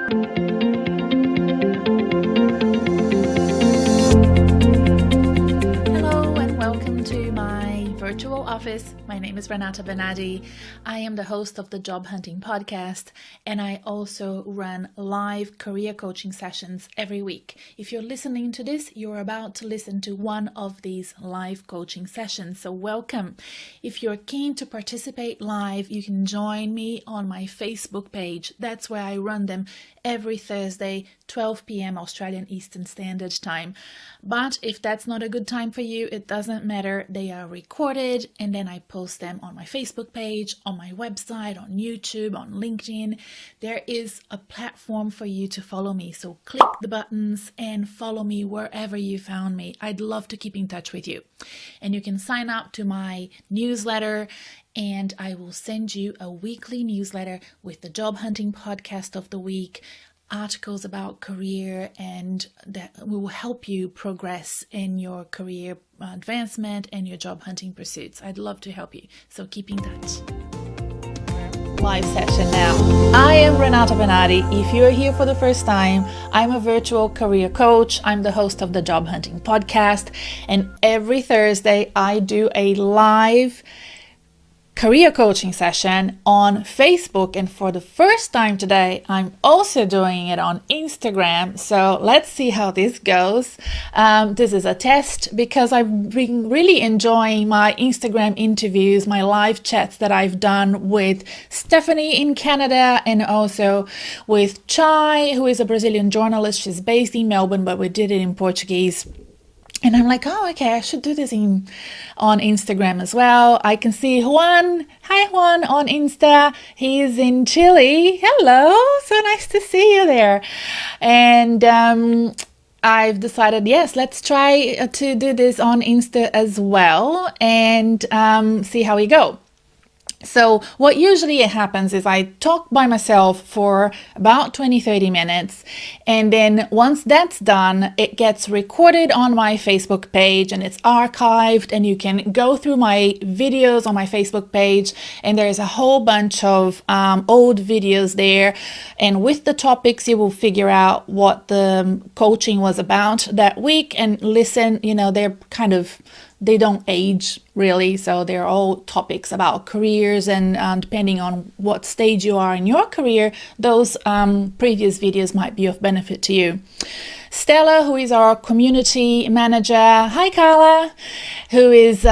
Hello and welcome to my virtual office. My name is Renata Bernarde. I am the host of the Job Hunting Podcast, and I also run live career coaching sessions every week. If you're listening to this, you're about to listen to one of these live coaching sessions, so welcome. If you're keen to participate live, you can join me on my Facebook page. That's where I run them every Thursday, 12 p.m. Australian Eastern Standard Time. But if that's not a good time for you, it doesn't matter. They are recorded and then I post them on my Facebook page, on my website, on YouTube, on LinkedIn. There is a platform for you to follow me. So click the buttons and follow me wherever you found me. I'd love to keep in touch with you. And you can sign up to my newsletter, and I will send you a weekly newsletter with the Job Hunting Podcast of the week, articles about career, and that will help you progress in your career advancement and your job hunting pursuits. I'd love to help you, so keep in touch. Live session now. I am Renata Bernarde. If you're here for the first time, I'm a virtual career coach. I'm the host of the Job Hunting Podcast, and every Thursday I do a live career coaching session on Facebook, and for the first time today I'm also doing it on Instagram, so let's see how this goes. This is a test because I've been really enjoying my Instagram interviews, my live chats that I've done with Stephanie in Canada and also with Chai, who is a Brazilian journalist. She's based in Melbourne, but we did it in Portuguese. And I'm like, oh, okay, I should do this on Instagram as well. I can see Juan. Hi, Juan, on Insta. He's in Chile. Hello. So nice to see you there. And I've decided, yes, let's try to do this on Insta as well and see how we go. So what usually happens is I talk by myself for about 20-30 minutes, and then once that's done, it gets recorded on my Facebook page and it's archived, and you can go through my videos on my Facebook page, and there's a whole bunch of old videos there, and with the topics you will figure out what the coaching was about that week and listen. They don't age really, so they're all topics about careers, and depending on what stage you are in your career, those previous videos might be of benefit to you. Stella, who is our community manager, hi Carla, who is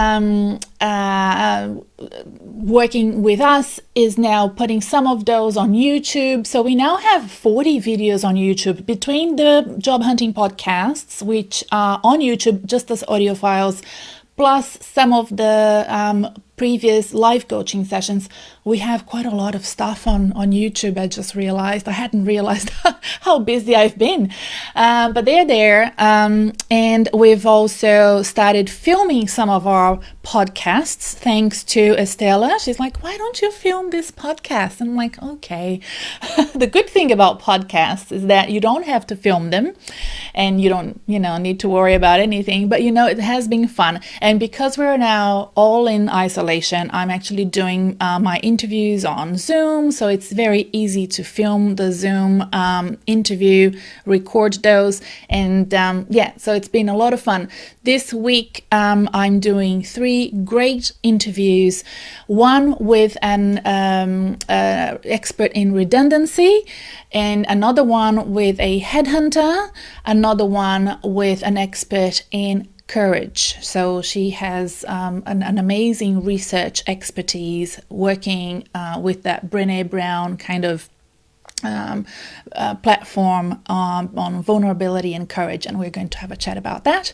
working with us, is now putting some of those on YouTube. So we now have 40 videos on YouTube between the Job Hunting podcasts, which are on YouTube just as audio files, plus some of the previous live coaching sessions. We have quite a lot of stuff on YouTube. I just realized. I hadn't realized how busy I've been. But they're there. And we've also started filming some of our podcasts thanks to Estella. She's like, why don't you film this podcast? And I'm like, okay. The good thing about podcasts is that you don't have to film them and you don't, need to worry about anything. But, it has been fun. And because we're now all in isolation, I'm actually doing my interviews on Zoom, so it's very easy to film the Zoom interview, record those, and so it's been a lot of fun. This week I'm doing 3 great interviews, one with an expert in redundancy, and another one with a headhunter, another one with an expert in courage. So she has an amazing research expertise working with that Brené Brown kind of platform on vulnerability and courage, and we're going to have a chat about that.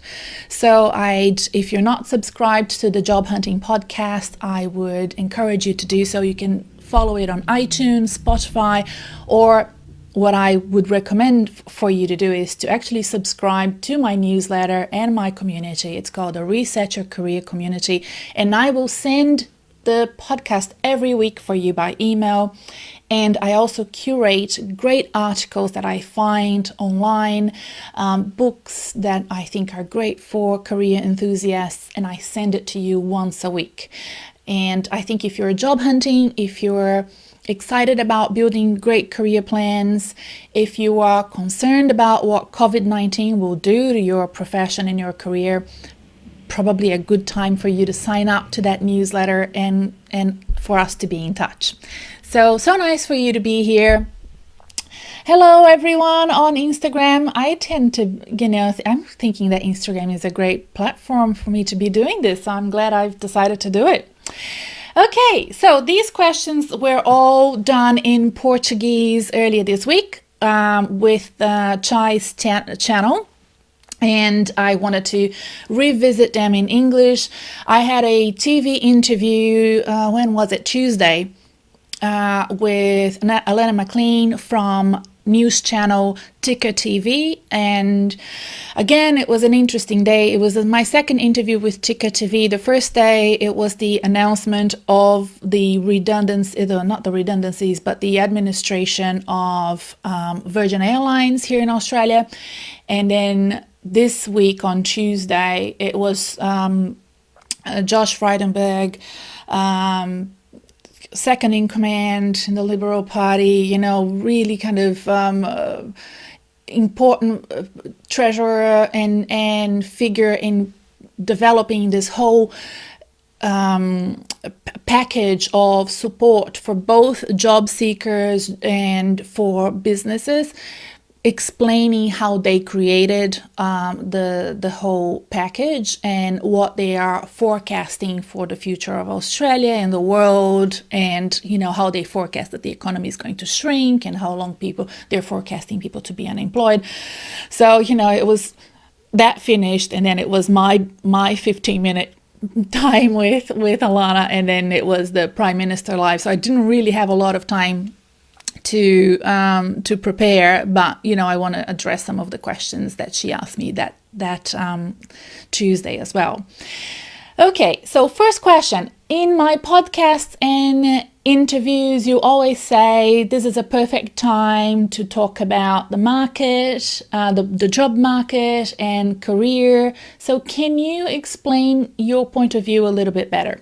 So if you're not subscribed to the Job Hunting Podcast, I would encourage you to do so. You can follow it on iTunes, Spotify, or what I would recommend for you to do is to actually subscribe to my newsletter and my community. It's called the Reset Your Career Community, and I will send the podcast every week for you by email. And I also curate great articles that I find online, books that I think are great for career enthusiasts, and I send it to you once a week. And I think if you're job hunting, if you're excited about building great career plans, if you are concerned about what COVID-19 will do to your profession and your career, probably a good time for you to sign up to that newsletter and for us to be in touch. So nice for you to be here. Hello everyone on Instagram. I tend to, I'm thinking that Instagram is a great platform for me to be doing this. So I'm glad I've decided to do it. Okay, so these questions were all done in Portuguese earlier this week with Chai's channel. And I wanted to revisit them in English. I had a TV interview, when was it? Tuesday, with Elena McLean from news channel Ticker TV, and again it was an interesting day. It was my second interview with Ticker TV. The first day it was the announcement of the not the redundancies, but the administration of Virgin Airlines here in Australia. And then this week on Tuesday it was Josh Frydenberg, second in command in the Liberal Party, really kind of important treasurer and figure in developing this whole package of support for both job seekers and for businesses, explaining how they created the whole package and what they are forecasting for the future of Australia and the world, and how they forecast that the economy is going to shrink and how long they're forecasting people to be unemployed. So it was that finished, and then it was my 15-minute time with Alana, and then it was the Prime Minister live. So I didn't really have a lot of time to prepare, but I want to address some of the questions that she asked me that Tuesday as well. Okay, so first question. In my podcasts and interviews, you always say this is a perfect time to talk about the market, the job market and career. So can you explain your point of view a little bit better?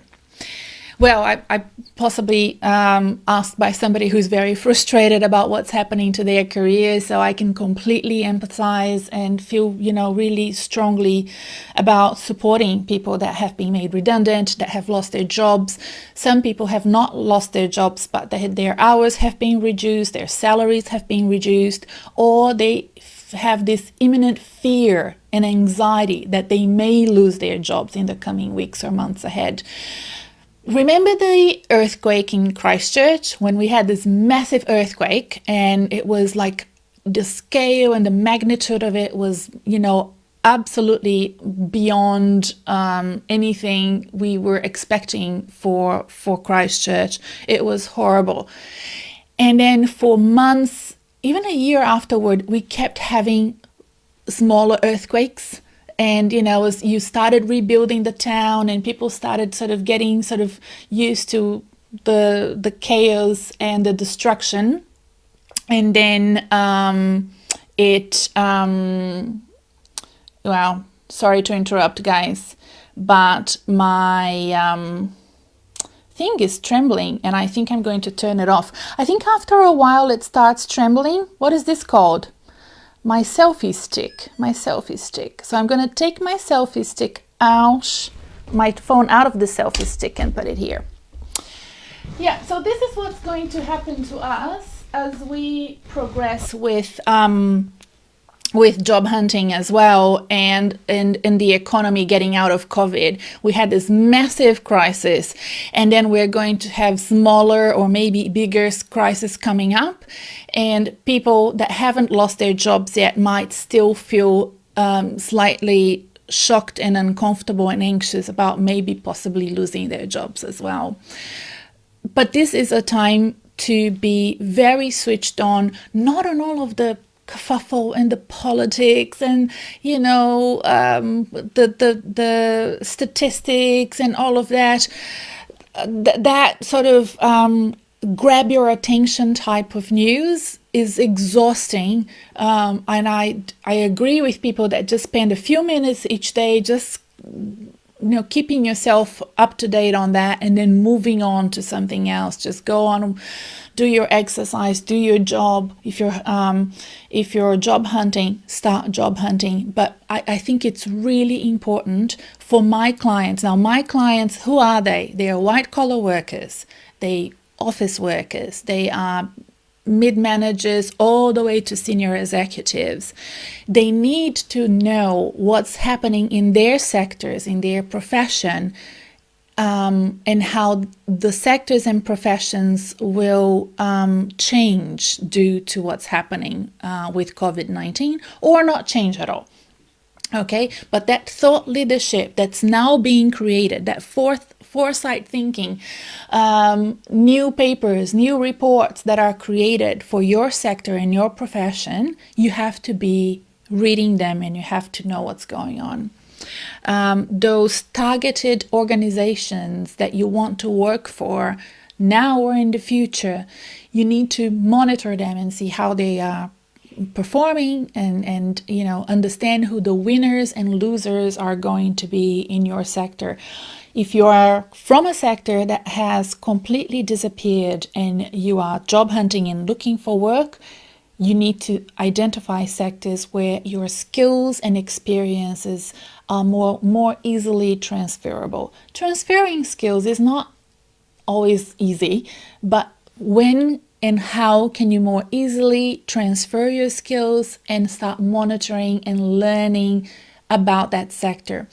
Well, I possibly asked by somebody who's very frustrated about what's happening to their career, so I can completely empathize and feel, really strongly about supporting people that have been made redundant, that have lost their jobs. Some people have not lost their jobs, but their hours have been reduced, their salaries have been reduced, or they have this imminent fear and anxiety that they may lose their jobs in the coming weeks or months ahead. Remember the earthquake in Christchurch, when we had this massive earthquake, and it was like the scale and the magnitude of it was, absolutely beyond anything we were expecting for Christchurch. It was horrible. And then for months, even a year afterward, we kept having smaller earthquakes. And, as you started rebuilding the town and people started getting used to the chaos and the destruction. And then sorry to interrupt, guys, but my thing is trembling, and I think I'm going to turn it off. I think after a while it starts trembling. What is this called? My selfie stick. So I'm going to take my selfie stick out, my phone out of the selfie stick, and put it here. Yeah, so this is what's going to happen to us as we progress with job hunting as well, and the economy getting out of COVID. We had this massive crisis, and then we're going to have smaller or maybe bigger crisis coming up, and people that haven't lost their jobs yet might still feel slightly shocked and uncomfortable and anxious about maybe possibly losing their jobs as well. But this is a time to be very switched on, not on all of the kerfuffle and the politics and the statistics and all of that, that sort of grab your attention type of news is exhausting, and I agree with people that just spend a few minutes each day just keeping yourself up to date on that and then moving on to something else. Just go on, do your exercise, do your job. If you're job hunting, start job hunting. But I think it's really important for my clients. Now, my clients, who are they? They are white collar workers, they office workers, they are mid-managers all the way to senior executives. They need to know what's happening in their sectors, in their profession, and how the sectors and professions will change due to what's happening with COVID-19, or not change at all. Okay, but that thought leadership that's now being created, that foresight thinking, new papers, new reports that are created for your sector and your profession, you have to be reading them and you have to know what's going on. Those targeted organizations that you want to work for now or in the future, you need to monitor them and see how they are performing, and understand who the winners and losers are going to be in your sector. If you are from a sector that has completely disappeared and you are job hunting and looking for work, you need to identify sectors where your skills and experiences are more easily transferable. Transferring skills is not always easy, but when and how can you more easily transfer your skills and start monitoring and learning about that sector?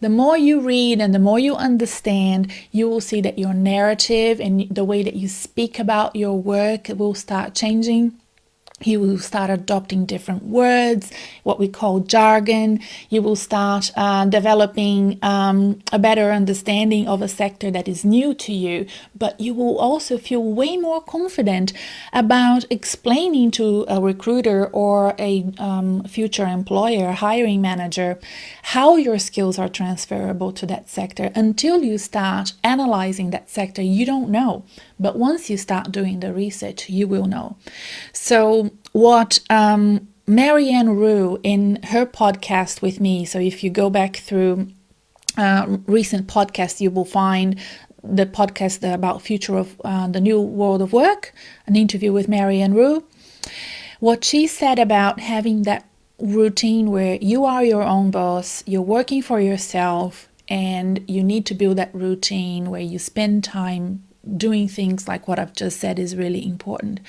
The more you read and the more you understand, you will see that your narrative and the way that you speak about your work will start changing. You will start adopting different words, what we call jargon. You will start developing a better understanding of a sector that is new to you, but you will also feel way more confident about explaining to a recruiter or a future employer, hiring manager, how your skills are transferable to that sector. Until you start analyzing that sector, you don't know. But once you start doing the research, you will know. So what Marianne Roux in her podcast with me, so if you go back through recent podcasts, you will find the podcast about future of the new world of work, an interview with Marianne Roux. What she said about having that routine where you are your own boss, you're working for yourself, and you need to build that routine where you spend time doing things like what I've just said is really important.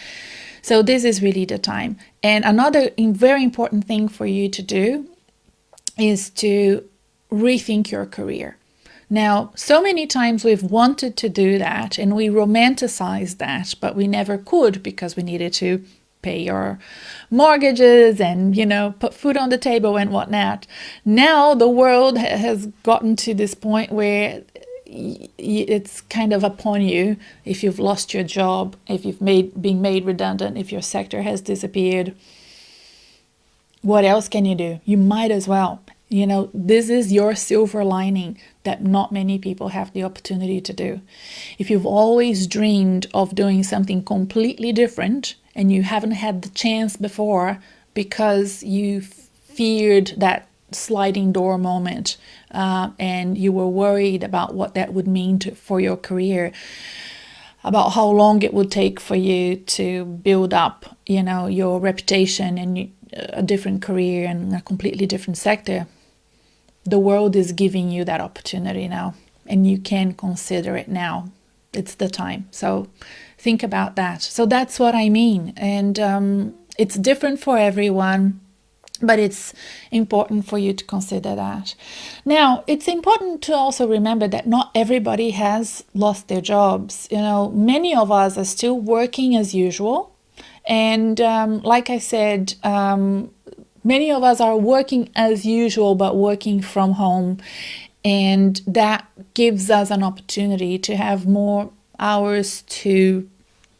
So this is really the time. And another very important thing for you to do is to rethink your career. Now, so many times we've wanted to do that and we romanticize that, but we never could because we needed to pay our mortgages and, put food on the table and whatnot. Now the world has gotten to this point where it's kind of upon you. If you've lost your job, if you've been made redundant, if your sector has disappeared, what else can you do? You might as well. This is your silver lining that not many people have the opportunity to do. If you've always dreamed of doing something completely different and you haven't had the chance before because you feared that sliding door moment, and you were worried about what that would mean for your career, about how long it would take for you to build up, your reputation and a different career and a completely different sector. The world is giving you that opportunity now, and you can consider it now. It's the time. So think about that. So that's what I mean. And it's different for everyone, but it's important for you to consider that. Now, it's important to also remember that not everybody has lost their jobs. Many of us are still working as usual. And like I said, many of us are working as usual, but working from home. And that gives us an opportunity to have more hours to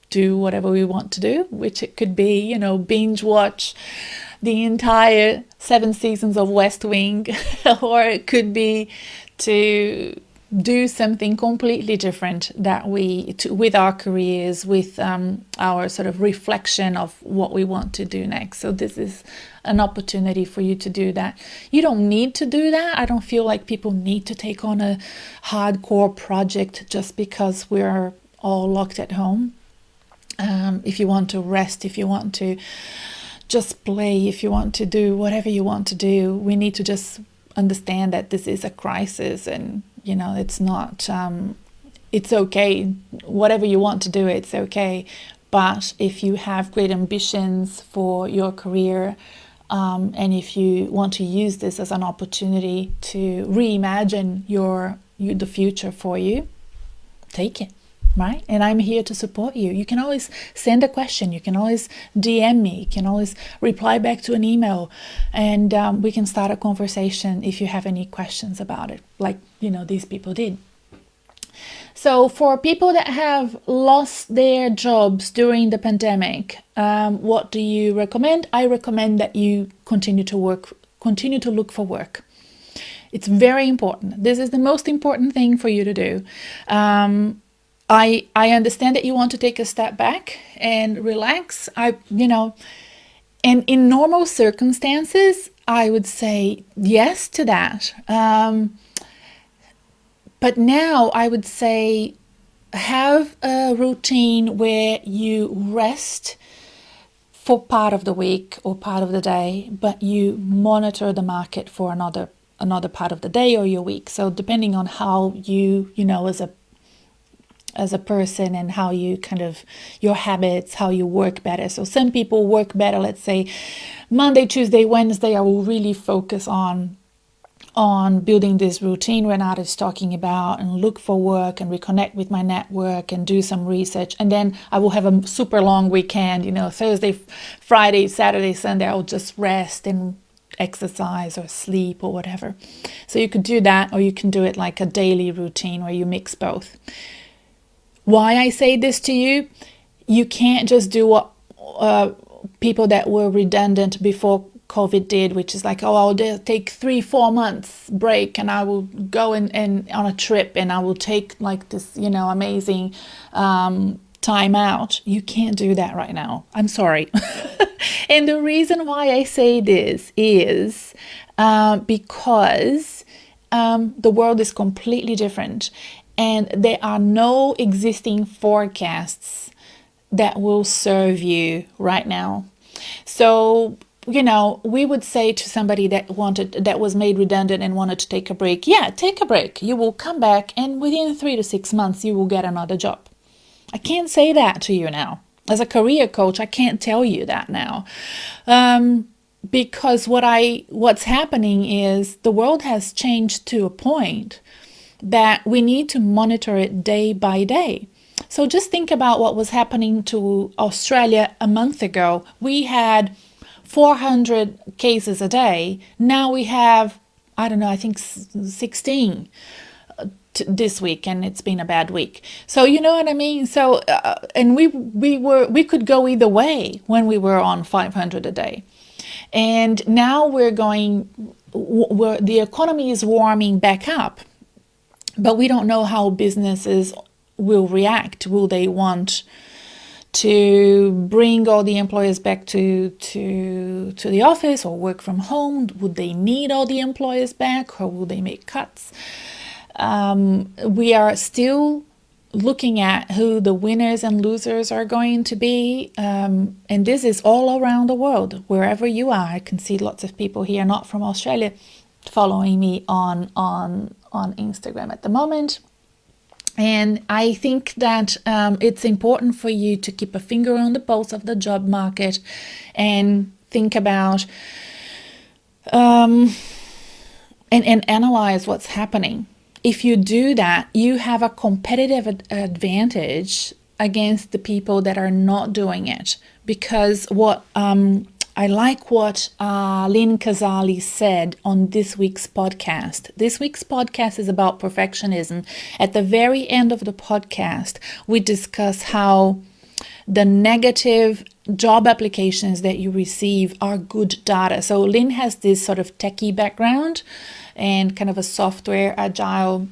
do whatever we want to do, which it could be, binge watch the entire 7 seasons of West Wing, or it could be to do something completely different that with our careers, with our sort of reflection of what we want to do next. So this is an opportunity for you to do that. You don't need to do that. I don't feel like people need to take on a hardcore project just because we're all locked at home. If you want to rest, if you want to just play, if you want to do whatever you want to do, we need to just understand that this is a crisis, and it's not it's okay, whatever you want to do, it's okay. But if you have great ambitions for your career, and if you want to use this as an opportunity to reimagine the future for you, take it. Right? And I'm here to support you. You can always send a question. You can always DM me. You can always reply back to an email. And we can start a conversation if you have any questions about it, like, these people did. So for people that have lost their jobs during the pandemic, what do you recommend? I recommend that you continue to look for work. It's very important. This is the most important thing for you to do. I understand that you want to take a step back and relax. And in normal circumstances, I would say yes to that. But now I would say have a routine where you rest for part of the week or part of the day, but you monitor the market for another part of the day or your week. So depending on how you as a person and how you your habits, how you work better. So some people work better, let's say Monday, Tuesday, Wednesday, I will really focus on building this routine Renata is talking about, and look for work and reconnect with my network and do some research. And then I will have a super long weekend, Thursday, Friday, Saturday, Sunday, I'll just rest and exercise or sleep or whatever. So you could do that, or you can do it like a daily routine where you mix both. Why I say this to you, you can't just do what people that were redundant before COVID did, which is like, I'll take 3-4 months break and I will go and on a trip and I will take like this, amazing time out. You can't do that right now. I'm sorry. And the reason why I say this is because the world is completely different. And there are no existing forecasts that will serve you right now. So, we would say to somebody that was made redundant and wanted to take a break, yeah, take a break. You will come back and within 3 to 6 months, you will get another job. I can't say that to you now. As a career coach, I can't tell you that now. Because what's happening is the world has changed to a point that we need to monitor it day by day. So just think about what was happening to Australia a month ago. We had 400 cases a day. Now we have, I think 16 this week, and it's been a bad week. So you know what I mean? So and we could go either way when we were on 500 a day. And now the economy is warming back up. But we don't know how businesses will react. Will they want to bring all the employees back to the office or work from home? Would they need all the employees back, or will they make cuts? We are still looking at who the winners and losers are going to be. And this is all around the world, wherever you are. I can see lots of people here, not from Australia, following me on Instagram at the moment. And I think that it's important for you to keep a finger on the pulse of the job market and think about and analyze what's happening. If you do that, you have a competitive advantage against the people that are not doing it. Because I like what Lynn Casali said on this week's podcast. This week's podcast is about perfectionism. At the very end of the podcast, we discuss how the negative job applications that you receive are good data. So Lynn has this sort of techie background and kind of a software agile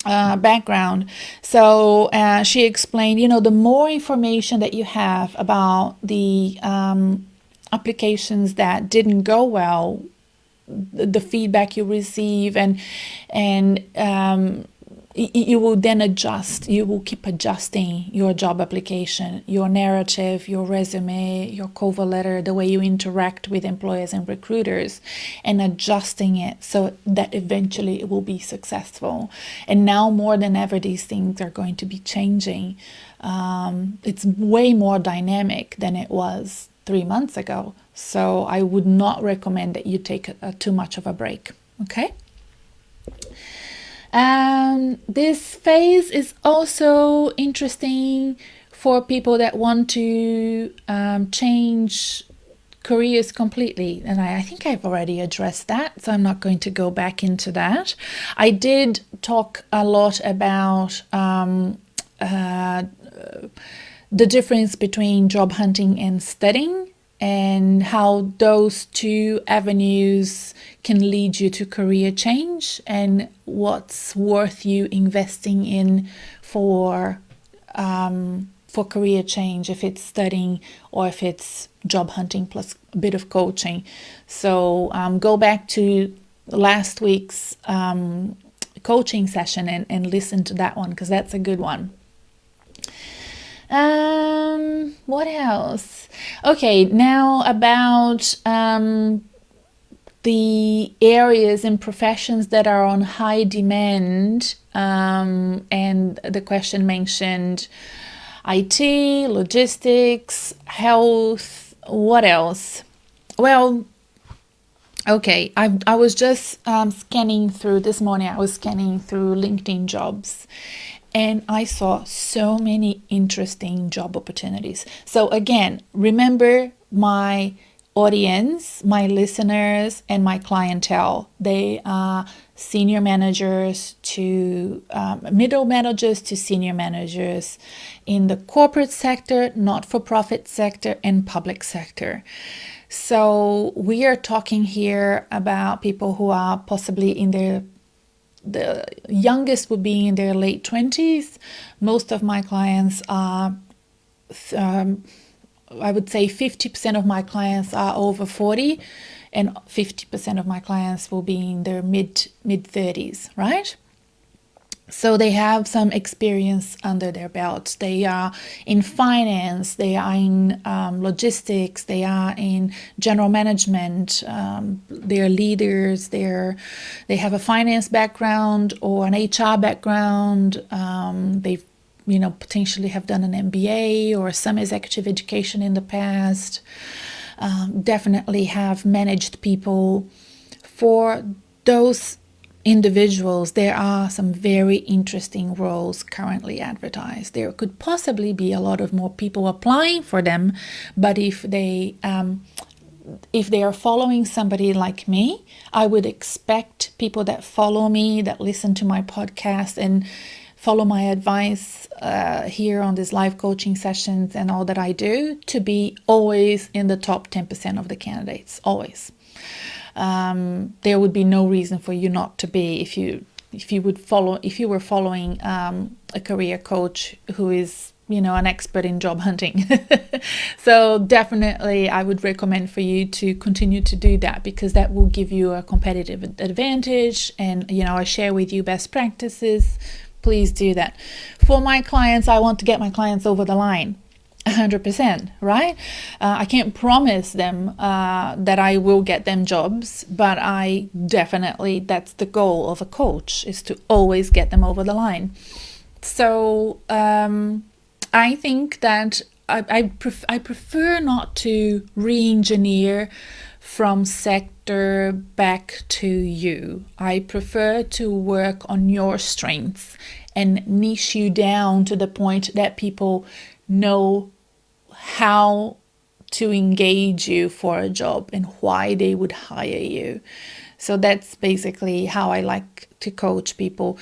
background. So she explained, the more information that you have about the applications that didn't go well, the feedback you receive, and you will then adjust. You will keep adjusting your job application, your narrative, your resume, your cover letter, the way you interact with employers and recruiters, and adjusting it so that eventually it will be successful. And now more than ever, these things are going to be changing. It's way more dynamic than it was 3 months ago. So I would not recommend that you take too much of a break. Okay. This phase is also interesting for people that want to change careers completely. And I think I've already addressed that, so I'm not going to go back into that. I did talk a lot about the difference between job hunting and studying, and how those two avenues can lead you to career change, and what's worth you investing in for career change, if it's studying or if it's job hunting plus a bit of coaching. So go back to last week's coaching session and listen to that one, because that's a good one. What else? Okay, now about the areas and professions that are on high demand, and the question mentioned IT, logistics, health. What else? Well, okay, I was just scanning through this morning. I was scanning through LinkedIn jobs, and I saw so many interesting job opportunities. So again, remember, my audience, my listeners, and my clientele, they are senior managers to middle managers to senior managers in the corporate sector, not-for-profit sector, and public sector. So we are talking here about people who are possibly in the youngest would be in their late 20s. Most of my clients are, I would say 50% of my clients are over 40, and 50% of my clients will be in their mid 30s, right? So they have some experience under their belts. They are in finance, they are in logistics, they are in general management, they're leaders, they have a finance background or an HR background. They've potentially have done an MBA or some executive education in the past. Definitely have managed people. For those individuals, there are some very interesting roles currently advertised. There could possibly be a lot of more people applying for them, but if they are following somebody like me, I would expect people that follow me, that listen to my podcast and follow my advice here on these live coaching sessions and all that I do, to be always in the top 10% of the candidates, always. There would be no reason for you not to be, if you were following a career coach who is an expert in job hunting. So definitely I would recommend for you to continue to do that, because that will give you a competitive advantage, and I share with you best practices. Please do that. For my clients, I want to get my clients over the line 100%, right? I can't promise them that I will get them jobs, but that's the goal of a coach, is to always get them over the line. So I think that I prefer not to re-engineer from sector back to you. I prefer to work on your strengths and niche you down to the point that people know how to engage you for a job and why they would hire you. So that's basically how I like to coach people.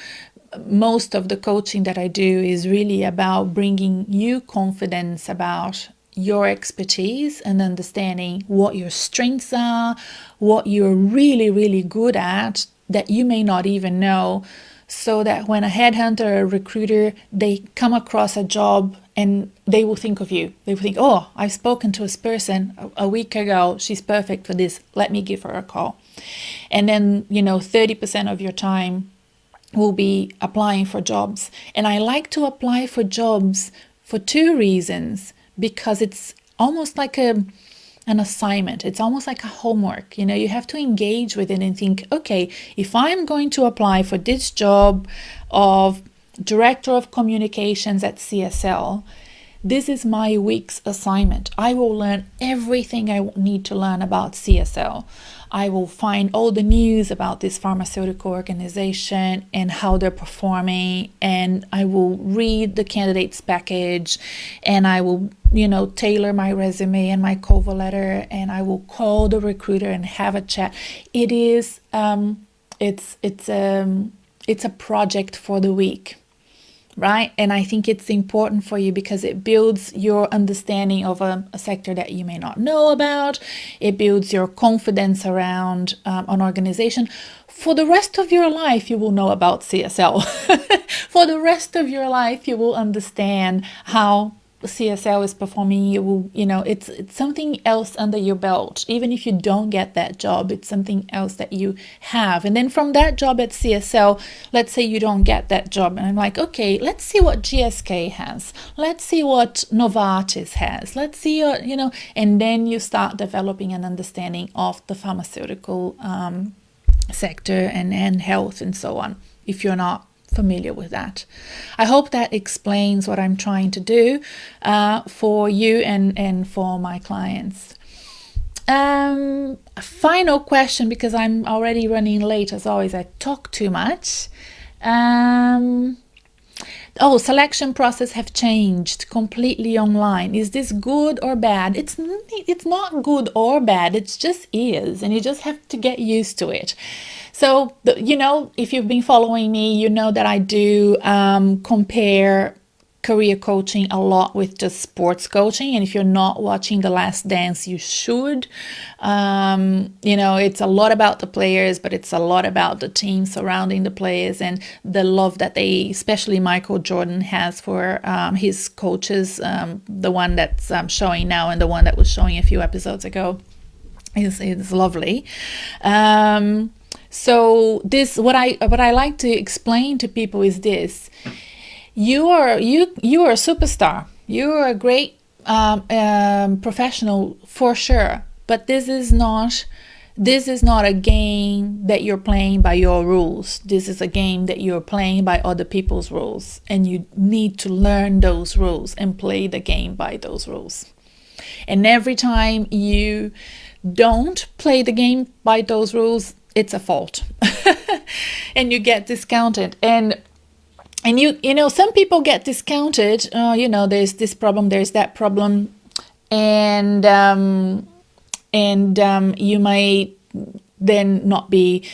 Most of the coaching that I do is really about bringing you confidence about your expertise and understanding what your strengths are, what you're really, really good at that you may not even know so that when a headhunter or a recruiter, they come across a job and they will think of you. They will think, oh, I've spoken to this person a week ago. She's perfect for this. Let me give her a call. And then, 30% of your time will be applying for jobs. And I like to apply for jobs for two reasons, because it's almost like an assignment. It's almost like a homework. You have to engage with it and think, okay, if I'm going to apply for this job of Director of Communications at CSL, this is my week's assignment. I will learn everything I need to learn about CSL. I will find all the news about this pharmaceutical organization and how they're performing, and I will read the candidates package, and I will, tailor my resume and my cover letter, and I will call the recruiter and have a chat. It is, it's a project for the week. Right? And I think it's important for you because it builds your understanding of a sector that you may not know about. It builds your confidence around an organization. For the rest of your life, you will know about CSL. For the rest of your life, you will understand how CSL is performing. You will, it's something else under your belt. Even if you don't get that job, it's something else that you have. And then from that job at CSL, let's say you don't get that job, and I'm like, okay, let's see what GSK has. Let's see what Novartis has. Let's see, and then you start developing an understanding of the pharmaceutical sector and health and so on, if you're not familiar with that. I hope that explains what I'm trying to do for you and for my clients. A final question, because I'm already running late as always. I talk too much. Selection process have changed completely online. Is this good or bad? It's not good or bad. It just is, and you just have to get used to it. So, if you've been following me, you know that I do compare career coaching a lot with just sports coaching. And if you're not watching The Last Dance, you should. It's a lot about the players, but it's a lot about the team surrounding the players and the love that especially Michael Jordan has for his coaches. The one that's showing now and the one that was showing a few episodes ago is lovely. So this, what I like to explain to people is this: you are a superstar. You are a great professional for sure, but this is not a game that you're playing by your rules. This is a game that you're playing by other people's rules, and you need to learn those rules and play the game by those rules. And every time you don't play the game by those rules, it's a fault. And you get discounted. And some people get discounted. There's this problem, there's that problem, and you might then not be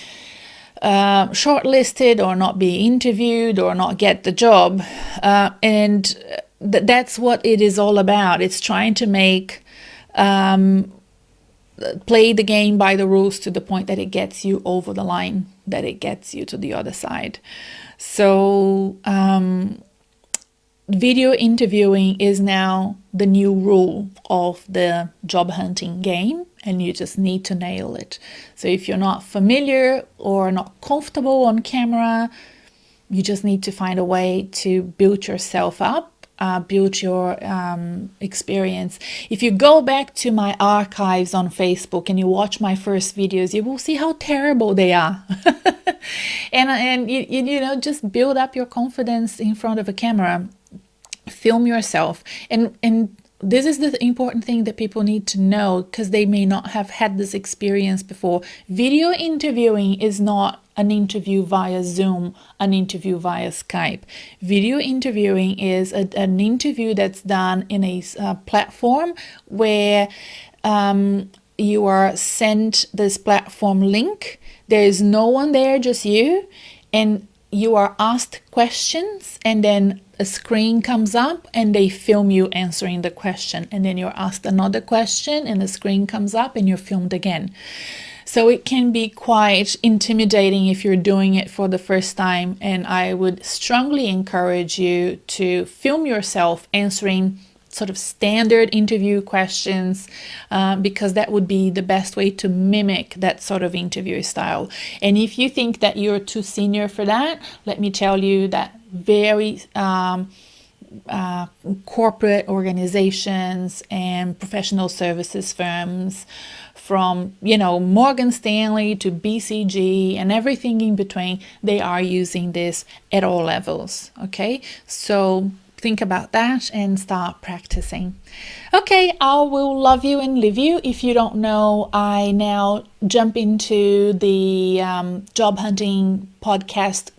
shortlisted or not be interviewed or not get the job. And that's what it is all about. It's trying to make play the game by the rules to the point that it gets you over the line, that it gets you to the other side. So video interviewing is now the new rule of the job hunting game, and you just need to nail it. So if you're not familiar or not comfortable on camera, you just need to find a way to build yourself up, build your experience. If you go back to my archives on Facebook and you watch my first videos, you will see how terrible they are. and just build up your confidence in front of a camera. Film yourself. And this is the important thing that people need to know, because they may not have had this experience before. Video interviewing is not an interview via Zoom, an interview via Skype. Video interviewing is an interview that's done in a platform where you are sent this platform link. There is no one there, just you, and you are asked questions, and then a screen comes up and they film you answering the question, and then you're asked another question and the screen comes up and you're filmed again. So it can be quite intimidating if you're doing it for the first time. And I would strongly encourage you to film yourself answering sort of standard interview questions, because that would be the best way to mimic that sort of interview style. And if you think that you're too senior for that, let me tell you that very corporate organizations and professional services firms, from Morgan Stanley to BCG and everything in between, they are using this at all levels. Okay, so think about that and start practicing. Okay, I will love you and leave you. If you don't know, I now jump into the job hunting podcast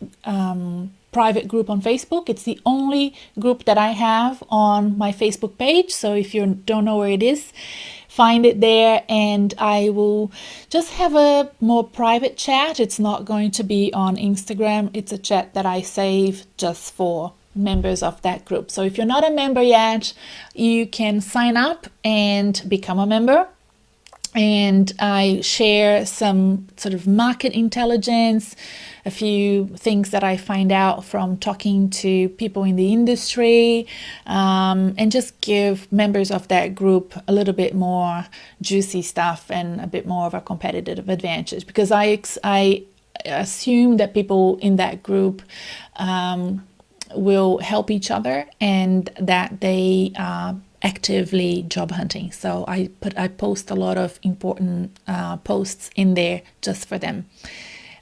private group on Facebook. It's the only group that I have on my Facebook page. So if you don't know where it is, find it there, and I will just have a more private chat. It's not going to be on Instagram. It's a chat that I save just for members of that group. So if you're not a member yet, you can sign up and become a member. And I share some sort of market intelligence, a few things that I find out from talking to people in the industry, and just give members of that group a little bit more juicy stuff and a bit more of a competitive advantage, because I assume that people in that group will help each other and that they are actively job hunting. So I post a lot of important posts in there just for them.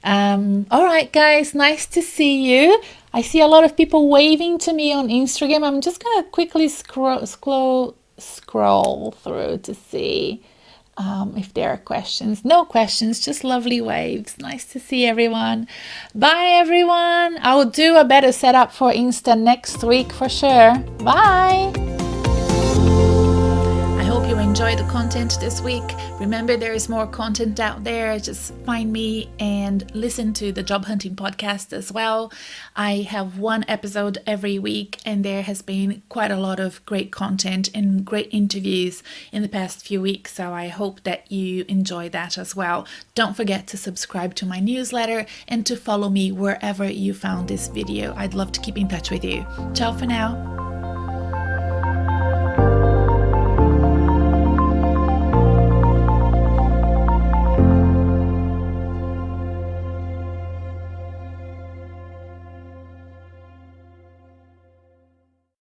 All right, guys, nice to see you. I see a lot of people waving to me on Instagram. I'm just gonna quickly scroll through to see if there are questions. No questions, just lovely waves. Nice to see everyone. Bye, everyone. I will do a better setup for Insta next week for sure. Bye. I hope you enjoyed the content this week. Remember, there is more content out there. Just find me and listen to the Job Hunting Podcast as well. I have one episode every week, and there has been quite a lot of great content and great interviews in the past few weeks. So I hope that you enjoy that as well. Don't forget to subscribe to my newsletter and to follow me wherever you found this video. I'd love to keep in touch with you. Ciao for now.